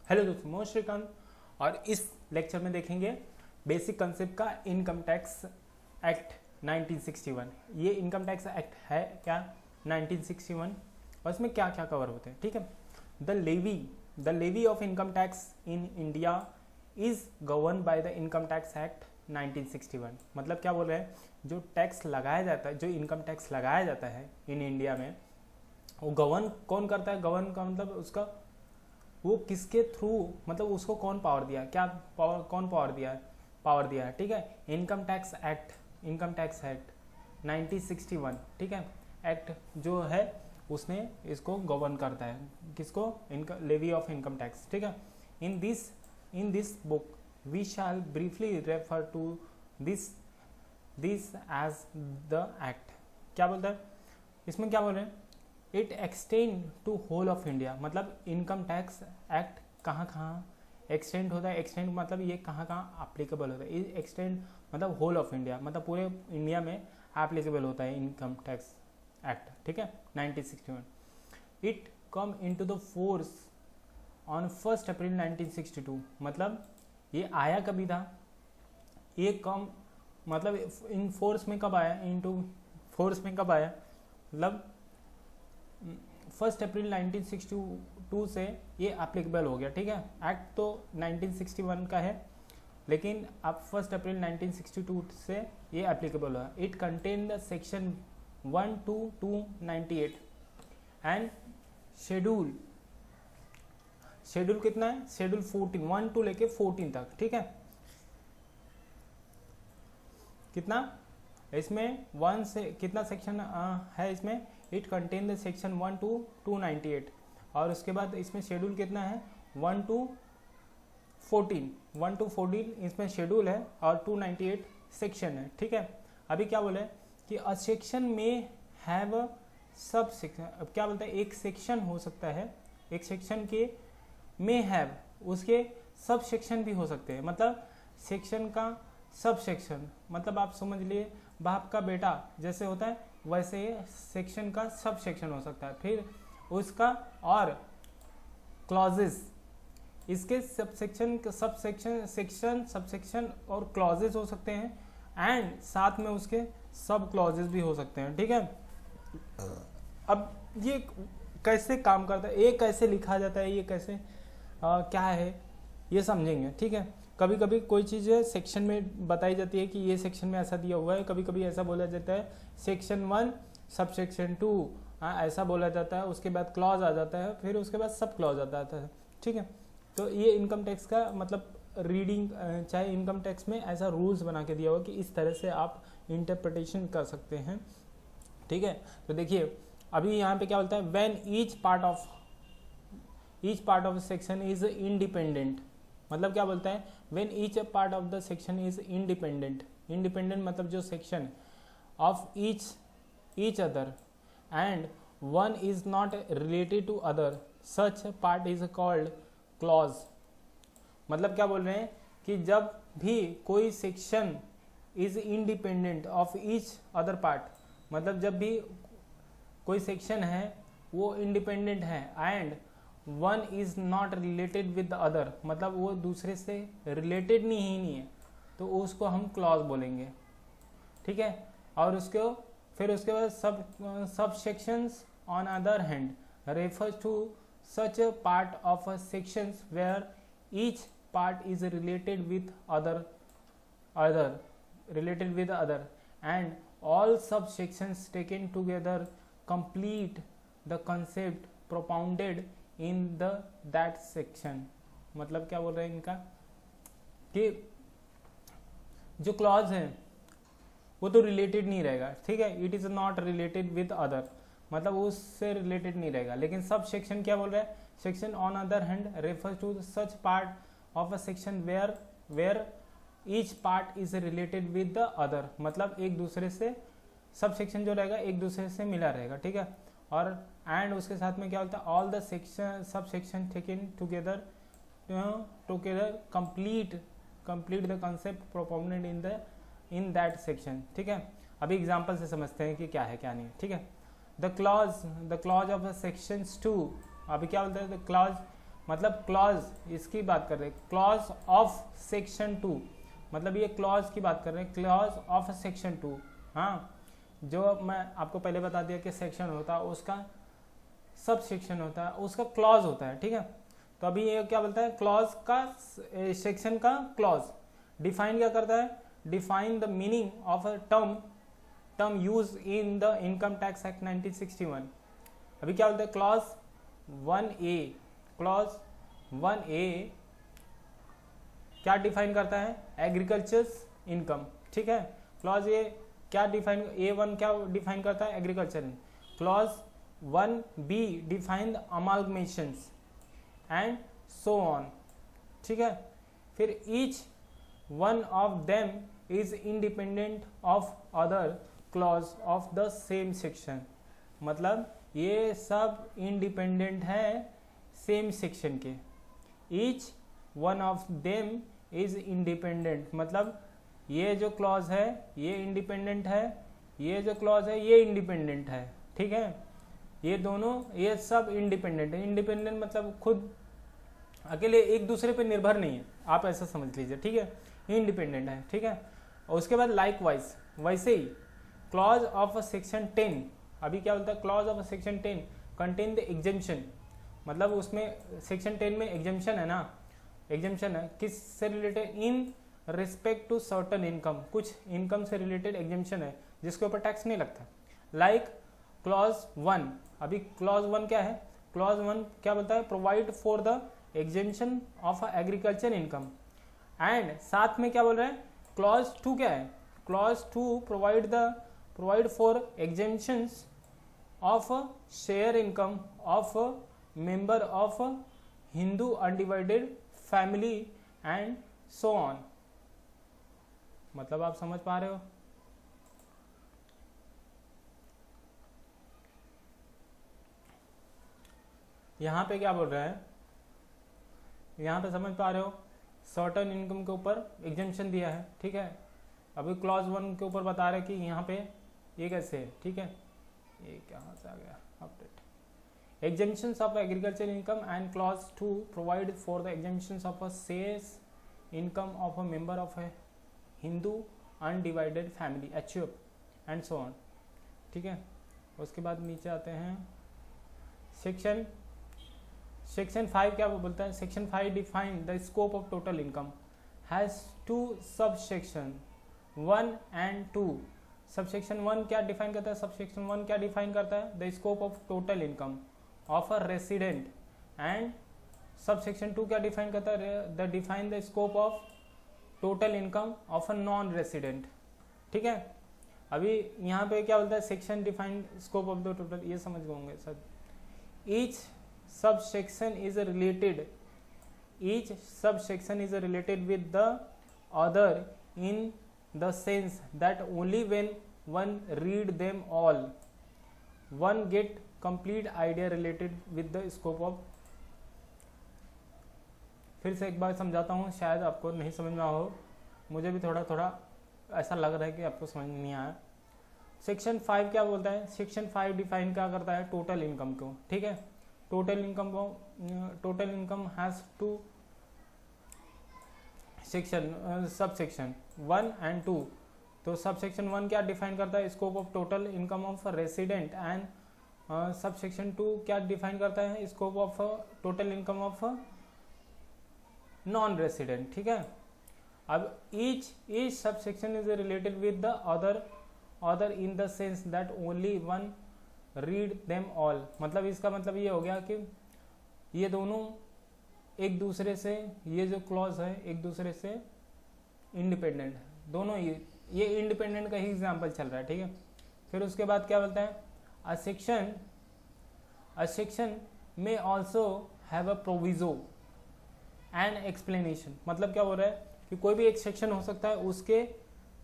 Hello दोस्तों, मैं श्रीकांत और इस लेक्चर में देखेंगे बेसिक कंसेप्ट का इनकम टैक्स एक्ट 1961। ये इनकम टैक्स एक्ट है क्या 1961 और इसमें क्या क्या कवर होते हैं। ठीक है, the levy of income tax in India is govern by the income tax act 1961। मतलब क्या बोल रहे हैं, जो टैक्स लगाया जाता है, जो इनकम टैक्स लगाया जाता है इन इंडिया में, वो गवर्न कौन करता है। गवर्न का मतलब उसका वो किसके थ्रू, मतलब उसको कौन पावर दिया, क्या पावर, कौन पावर दिया है। ठीक है, इनकम टैक्स एक्ट 1961। ठीक है, एक्ट जो है उसने इसको गवर्न करता है, किसको, लेवी ऑफ इनकम टैक्स। ठीक है, in this book we shall briefly refer to this as the act. क्या बोलता है इसमें, क्या बोल रहे हैं, it extend to whole of India. मतलब इनकम टैक्स एक्ट कहाँ कहाँ एक्सटेंड होता है। एक्सटेंड मतलब ये कहाँ कहाँ एप्लीकेबल होता है। एक्सटेंड मतलब होल ऑफ इंडिया, मतलब पूरे इंडिया में एप्लीकेबल होता है इनकम टैक्स एक्ट। ठीक है, 1961। It come into the force on 1 अप्रैल 1962। मतलब ये आया कभी था, ये कम मतलब इन फोर्स में कब आया, इनटू फोर्स में कब आया, मतलब 1 अप्रैल 1962 से ये एप्लीकेबल हो गया। ठीक है, एक्ट तो 1961 का है, लेकिन अब 1 अप्रैल 1962 से ये एप्लीकेबल हुआ। It contain the section 1 to 298 and schedule कितना है, शेड्यूल 14, 1 to लेके 14 तक। ठीक है, कितना इसमें 1 से कितना सेक्शन है इसमें, it contain the section 1 to 298 और उसके बाद इसमें शेड्यूल कितना है 1 to 14 इसमें शेड्यूल है और 298 सेक्शन है। ठीक है, अभी क्या बोले कि अ सेक्शन में हैव सब सेक्शन। अब क्या बोलता है, एक सेक्शन हो सकता है, एक सेक्शन के में हैव उसके सब सेक्शन भी हो सकते हैं। मतलब सेक्शन का सब सेक्शन, मतलब आप समझ लिए बाप का बेटा जैसे होता है वैसे सेक्शन का सब सेक्शन हो सकता है। फिर उसका और क्लॉजेस, इसके सब सेक्शन और क्लॉजेस हो सकते हैं एंड साथ में उसके सब क्लॉजेस भी हो सकते हैं। ठीक है, अब ये कैसे काम करता है, ये कैसे लिखा जाता है, ये कैसे क्या है ये समझेंगे। ठीक है, कभी कभी कोई चीज़ सेक्शन में बताई जाती है कि ये सेक्शन में ऐसा दिया हुआ है, कभी कभी ऐसा बोला जाता है सेक्शन 1 सब सेक्शन 2, ऐसा बोला जाता है। उसके बाद क्लॉज आ जाता है, फिर उसके बाद सब क्लॉज आ जाता है। ठीक है, तो ये इनकम टैक्स का मतलब रीडिंग, चाहे इनकम टैक्स में ऐसा रूल्स बना के दिया हुआ कि इस तरह से आप इंटरप्रिटेशन कर सकते हैं। ठीक है, तो देखिए अभी यहाँ पे क्या बोलता है, when each part of section is independent. मतलब क्या बोलता है, when each part of the section is independent मतलब जो section of each other and one is not related to other, such part is called clause. मतलब क्या बोल रहे हैं कि जब भी कोई section is independent of each other part, मतलब जब भी कोई सेक्शन है वो इंडिपेंडेंट है and one is not related with the other, मतलब वो दूसरे से रिलेटेड नहीं है, तो उसको हम क्लॉज बोलेंगे। ठीक है, और फिर उसके बाद subsections on other hand refers to such a part of a sections where each part is related with other and all subsections taken together complete the concept propounded in that section. मतलब क्या बोल रहे हैं इनका कि जो clause है वो तो रिलेटेड नहीं रहेगा। ठीक है, it is not related with other, मतलब उससे रिलेटेड नहीं रहेगा। लेकिन सब सेक्शन क्या बोल रहा है, section on other hand refers to such part of a section where each part is related with the other, मतलब एक दूसरे से सब सेक्शन जो रहेगा एक दूसरे से मिला रहेगा। ठीक है, और एंड उसके साथ में क्या होता है, all the section sub section taken together complete the concept proponent in that section. ठीक है, अभी एग्जांपल से समझते हैं कि क्या है क्या नहीं। ठीक है, द क्लॉज ऑफ सेक्शन 2, अभी क्या बोलते हैं, द क्लॉज मतलब क्लॉज, इसकी बात कर रहे हैं, क्लॉज ऑफ सेक्शन 2, मतलब ये क्लॉज की बात कर रहे हैं, क्लॉज ऑफ सेक्शन 2। हाँ, जो मैं आपको पहले बता दिया कि सेक्शन होता है उसका सब सेक्शन होता है, उसका क्लॉज होता है, ठीक है। तो अभी ये क्या बोलता है, क्लॉज का सेक्शन का क्लॉज डिफाइन क्या करता है, define the meaning of a term use in the income tax act 1961। अभी क्या बोलते हैं, क्लॉज 1A, क्लॉज 1A क्या डिफाइन करता है, एग्रीकल्चर्स इनकम, ठीक है। क्लॉज ए क्या डिफाइन, A1 क्या डिफाइन करता है, agriculture. Clause 1B define the amalgamations and so on, ठीक है। फिर each one of them is independent of other clause of the same section, मतलब ये सब इंडिपेंडेंट है सेम सेक्शन के। Each one of them is independent, मतलब ये जो क्लॉज है ये इंडिपेंडेंट है, ये जो क्लॉज है ये इंडिपेंडेंट है, ठीक है। ये दोनों, ये सब इंडिपेंडेंट है। इंडिपेंडेंट मतलब खुद अकेले एक दूसरे पे निर्भर नहीं है, आप ऐसा समझ लीजिए, ठीक है। इंडिपेंडेंट है, ठीक है। और उसके बाद लाइकवाइज वैसे ही क्लॉज ऑफ सेक्शन 10, अभी क्या बोलता है, clause of section 10 contain the exemption, मतलब उसमें सेक्शन 10 में एग्जेम्पशन है ना, एग्जेम्पशन है किससे related, in respect to certain income, कुछ इनकम से रिलेटेड एग्जेम्पशन है जिसके ऊपर टैक्स नहीं लगता। लाइक क्लॉज 1, अभी क्लॉज 1 क्या है, क्लॉज 1 क्या बोलता है, provide for the exemption of agriculture income. And साथ में क्या बोल रहे हैं, क्लॉज 2 क्या है, clause 2 provide for exemptions of share income of member of Hindu undivided family and so on. मतलब आप समझ पा रहे हो, यहां पे क्या बोल रहा है, यहां पे समझ पा रहे हो, सर्टन इनकम के ऊपर एग्जेम्पशन दिया है, ठीक है। अभी क्लॉज 1 के ऊपर बता रहे कि यहाँ पे ये कैसे है, ठीक है। ये कहाँ से आ गया update, exemptions of agriculture income and clause 2 provide for the exemptions of a shares income of a member of A Hindu undivided family HUF and so on, ठीक है। उसके बाद नीचे आते हैं सेक्शन 5 क्या बोलता है, section 5 define the scope of total income, has 2 sub section 1 and 2। Subsection 1 क्या डिफाइन करता है, सबसेक्शन 1 क्या डिफाइन करता है, the scope of total income of a resident. And subsection 2 क्या डिफाइन करता है, the define the scope of total income of a non resident, ठीक है। अभी यहाँ पे क्या बोलता है, section define scope of the total, ये समझ गए sir. Each subsection is related with the other in the sense that only when one read them all one get complete idea related with the scope of। फिर से एक बार समझाता हूँ, शायद आपको नहीं समझ में हो, मुझे भी थोड़ा थोड़ा ऐसा लग रहा है कि आपको समझ नहीं आया। सेक्शन 5 क्या बोलता है, सेक्शन 5 डिफाइन क्या करता है, टोटल इनकम को, ठीक है। Total income has 2 section, sub section 1 and 2। तो सब सेक्शन 1 क्या डिफाइन करता है, scope of total income of resident. And sub section 2 क्या डिफाइन करता है, scope of total income of non resident, ठीक है। अब each sub section is related with the other in the sense that only one read them all, मतलब इसका मतलब ये हो गया कि ये दोनों एक दूसरे से, ये जो क्लॉज है एक दूसरे से इंडिपेंडेंट है, दोनों ये इंडिपेंडेंट का ही एग्जांपल चल रहा है, ठीक है। फिर उसके बाद क्या बोलता है, अ सेक्शन में also have a proviso and explanation, मतलब क्या हो रहा है कि कोई भी एक सेक्शन हो सकता है, उसके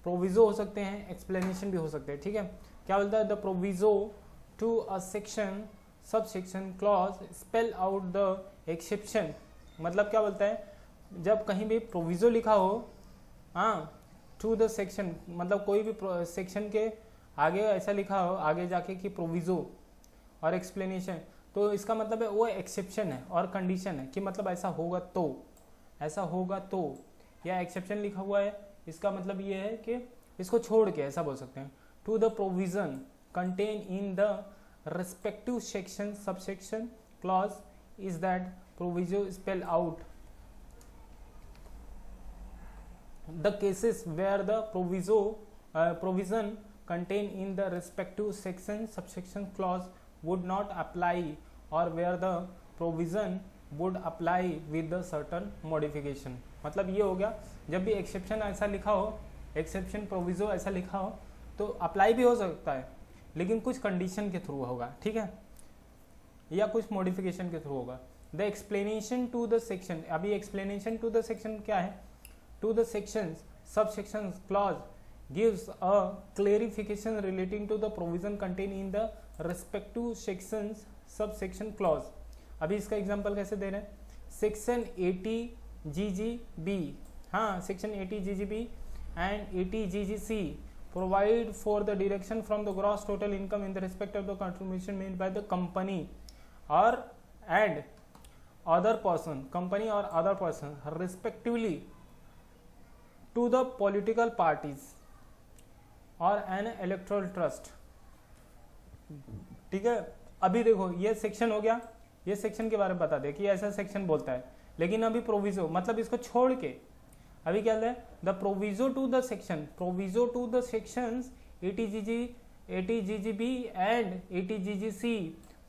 प्रोविजो हो सकते हैं, एक्सप्लेनेशन भी हो सकते हैं, ठीक है। क्या बोलता है, the proviso to a section subsection clause spell out the exception, मतलब क्या बोलता है, जब कहीं भी प्रोविजो लिखा हो, हाँ, टू द सेक्शन, मतलब कोई भी सेक्शन के आगे ऐसा लिखा हो आगे जाके कि प्रोविजो और एक्सप्लेनेशन, तो इसका मतलब है वो एक्सेप्शन है और कंडीशन है कि मतलब ऐसा होगा तो या एक्सेप्शन लिखा हुआ है, इसका मतलब ये है कि इसको छोड़ के ऐसा बोल सकते हैं। To the provision contain in the respective section subsection clause is that proviso spell out the cases where the provision contained in the respective section subsection clause would not apply or where the provision would apply with the certain modification। मतलब ये हो गया जब भी exception ऐसा लिखा हो, exception proviso ऐसा लिखा हो तो अप्लाई भी हो सकता है लेकिन कुछ कंडीशन के थ्रू होगा, ठीक है, या कुछ मॉडिफिकेशन के थ्रू होगा। The explanation to the section, अभी एक्सप्लेनेशन टू द सेक्शन क्या है, to the sections subsections clause gives a clarification relating to the provision contain in the respective sections subsection clause. अभी इसका एग्जांपल कैसे दे रहे हैं, सेक्शन 80 GGB, हाँ section 80 GGB and 80 GGC provide for the deduction from the gross total income in the respect of the contribution made by the company or and other person, company or other person respectively to the political parties or an electoral trust। ठीक है, अभी देखो ये section हो गया, ये section के बारे में बता दे कि ऐसा सेक्शन बोलता है, लेकिन अभी प्रोविजो मतलब इसको छोड़ के अभी क्या है, the proviso to the sections 80 GGB and 80 GGC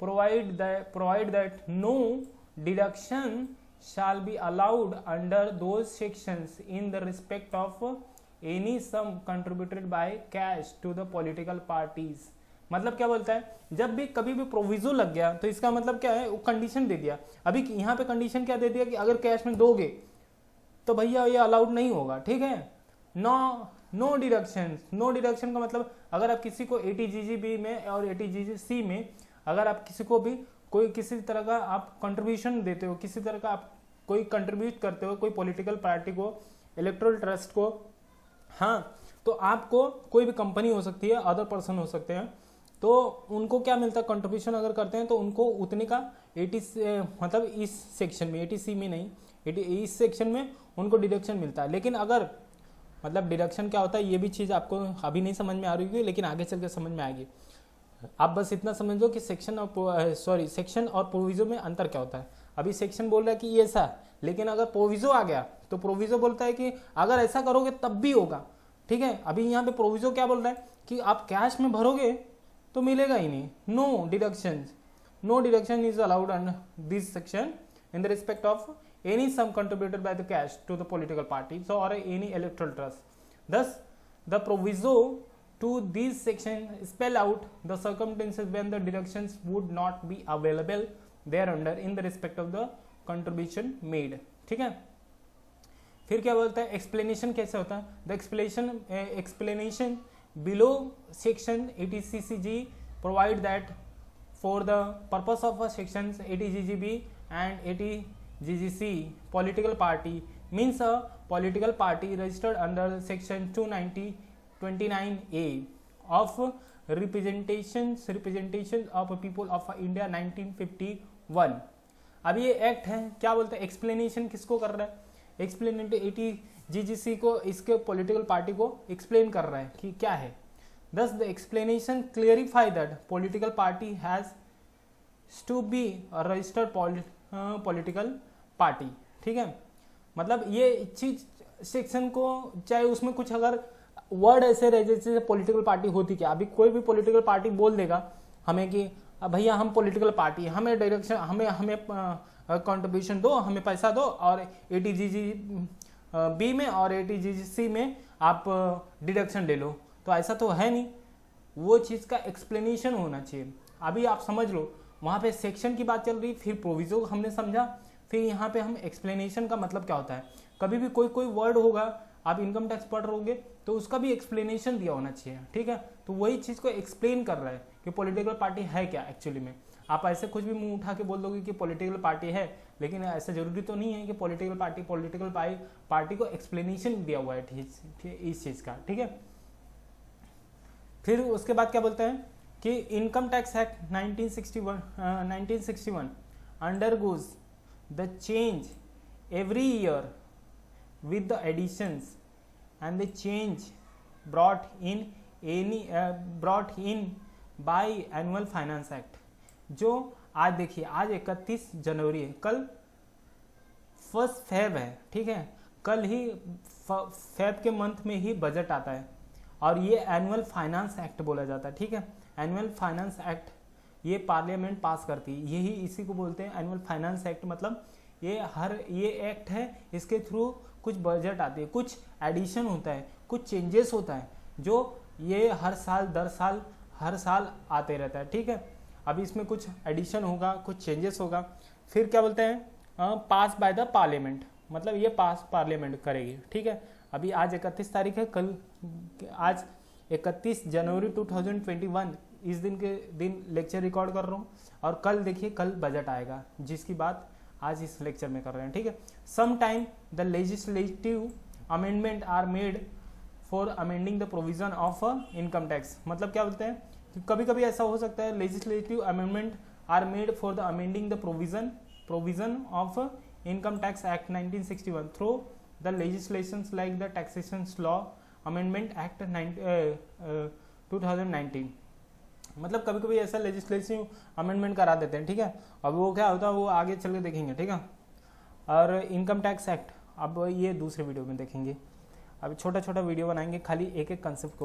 provide that no deduction shall be allowed under those sections in the respect of any sum contributed by cash to the political parties। मतलब क्या बोलता है, जब भी कभी भी proviso लग गया तो इसका मतलब क्या है, वो कंडीशन दे दिया। अभी यहाँ पे कंडीशन क्या दे दिया कि अगर कैश में दोगे तो भैया ये अलाउड नहीं होगा, ठीक है। नो डिडक्शन का मतलब अगर आप किसी को 80 GGB में और 80 GGC में अगर आप किसी को भी कोई किसी तरह का आप कंट्रीब्यूशन देते हो, किसी तरह का आप कोई कंट्रीब्यूट करते हो कोई पॉलिटिकल पार्टी को, इलेक्टोरल ट्रस्ट को, हाँ, तो आपको कोई भी कंपनी हो सकती है, अदर पर्सन हो सकते हैं, तो उनको क्या मिलता है, कंट्रीब्यूशन अगर करते हैं तो उनको उतने का 80 मतलब इस सेक्शन में 80C में नहीं, 80 इस सेक्शन में उनको डिडक्शन मिलता है। लेकिन अगर मतलब डिडक्शन क्या होता है ये भी चीज़ आपको अभी नहीं समझ में आ रही है, लेकिन आगे चल के समझ में आएगी। आप बस इतना समझ लो कि सेक्शन और प्रोविजो में अंतर क्या होता है। अभी सेक्शन बोल रहा है कि ये ऐसा, लेकिन अगर प्रोविजो आ गया तो प्रोविजो बोलता है कि अगर ऐसा करोगे तब भी होगा, ठीक है। अभी यहाँ पे प्रोविजो क्या बोल रहा है कि आप कैश में भरोगे तो मिलेगा ही नहीं, no deduction is allowed under this section in the respect of any sum contributed by the cash to the political parties or any electoral trust. Thus, the proviso to this section spell out the circumstances when the deductions would not be available thereunder in the respect of the contribution made। ठीक है, फिर क्या बोलता है, explanation कैसे होता है, the explanation below section 80 CCG provide that for the purpose of a sections 80 GGB and 80 GGC political party means a political party registered under section 229A of representations of people of India 1951। अब ये act है, क्या बोलते हैं, explanation किसको कर रहा है, एक्सप्लेन 80 GGC को, इसके पॉलिटिकल पार्टी को एक्सप्लेन कर रहा है कि क्या है। Thus the explanation clarify that political party has to be a registered political party। ठीक है, मतलब ये चीज सेक्शन को चाहे उसमें कुछ अगर वर्ड ऐसे रहे जैसे पॉलिटिकल पार्टी होती, क्या अभी कोई भी पॉलिटिकल पार्टी बोल देगा हमें कि भैया हम पॉलिटिकल पार्टी, हमें डायरेक्शन, हमें कंट्रीब्यूशन दो, हमें पैसा दो, और 80 GGB में और 80 GGC में आप डिडक्शन ले लो, तो ऐसा तो है नहीं। वो चीज़ का एक्सप्लेनेशन होना चाहिए। अभी आप समझ लो, वहाँ पे सेक्शन की बात चल रही, फिर प्रोविजो हमने समझा, फिर यहाँ पे हम एक्सप्लेनेशन का मतलब क्या होता है। कभी भी कोई वर्ड होगा, आप इनकम टैक्स पढ़ रहोगे तो उसका भी एक्सप्लेनेशन दिया होना चाहिए, ठीक है। तो वही चीज़ को एक्सप्लेन कर रहा है कि पॉलिटिकल पार्टी है क्या एक्चुअली में। आप ऐसे कुछ भी मुंह उठा के बोल दोगे कि पॉलिटिकल पार्टी है, लेकिन ऐसा जरूरी तो नहीं है कि पॉलिटिकल पार्टी को एक्सप्लेनेशन दिया हुआ है इस चीज़ का, ठीक है। फिर उसके बाद क्या बोलते हैं कि income tax act 1961 undergoes the change every year with the additions and the change brought in by annual finance act। जो आज देखिए, आज 31 जनवरी है, कल 1 फेब है, ठीक है, कल ही फेब के मंथ में ही बजट आता है और ये एनुअल फाइनेंस एक्ट बोला जाता है, ठीक है। एनुअल फाइनेंस एक्ट ये पार्लियामेंट पास करती है, यही इसी को बोलते हैं एनुअल फाइनेंस एक्ट। मतलब ये एक्ट है, इसके थ्रू कुछ बजट आती है, कुछ एडिशन होता है, कुछ चेंजेस होता है, जो ये हर साल आते रहता है, ठीक है। अभी इसमें कुछ एडिशन होगा, कुछ चेंजेस होगा, फिर क्या बोलते हैं, पास बाय द पार्लियामेंट, मतलब ये पास पार्लियामेंट करेगी, ठीक है। अभी आज 31 तारीख है, कल आज 31 जनवरी 2021 इस दिन लेक्चर रिकॉर्ड कर रहा हूँ और कल देखिए, कल बजट आएगा, जिसकी बात आज इस लेक्चर में कर रहे हैं, ठीक है। Some time the legislative amendment are made for amending the provision of income tax. मतलब क्या बोलते हैं कि कभी कभी ऐसा हो सकता है, legislative amendment are made for the amending the provision of income tax act 1961 through the legislations like the taxation law amendment act 2019। मतलब कभी कभी ऐसा लेजिस्लेटिव अमेंडमेंट करा देते हैं, ठीक है। अब वो क्या होता है वो आगे चल के देखेंगे, ठीक है। और इनकम टैक्स एक्ट अब ये दूसरे वीडियो में देखेंगे। अभी छोटा छोटा वीडियो बनाएंगे खाली एक एक कंसेप्ट को।